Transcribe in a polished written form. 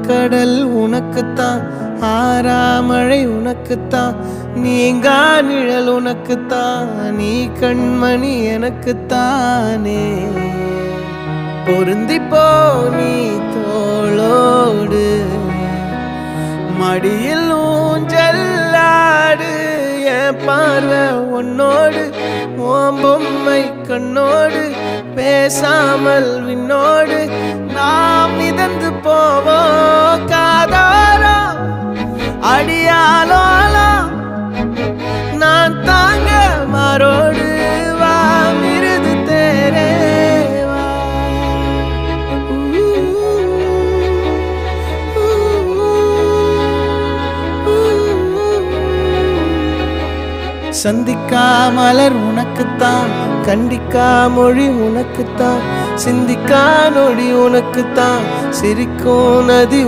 கடல் உனக்குத்தான், ஆறாமழை உனக்குத்தான், நீங்கா நிழல் உனக்குத்தான், நீ கண்மணி எனக்குத்தானே. பொருந்திப்போ நீ தோளோடு, மடியில் ஊஞ்சல்லாடு, என் பார்வை உன்னோடு, ஓம் பொம்மை கண்ணோடு, பேசாமல் விண்ணோடு நாம் மிதந்து போவோம் காதாரோ அடியாலோலோ, நான் தாங்க மாறோடு வா மிருது தேரே வா. சந்திக்கா மலர் உனக்குத்தான், கண்டிக்கா மொழி உனக்குத்தான், சிந்திக்கா நொடி உனக்குத்தான், சிரிக்கும் நதி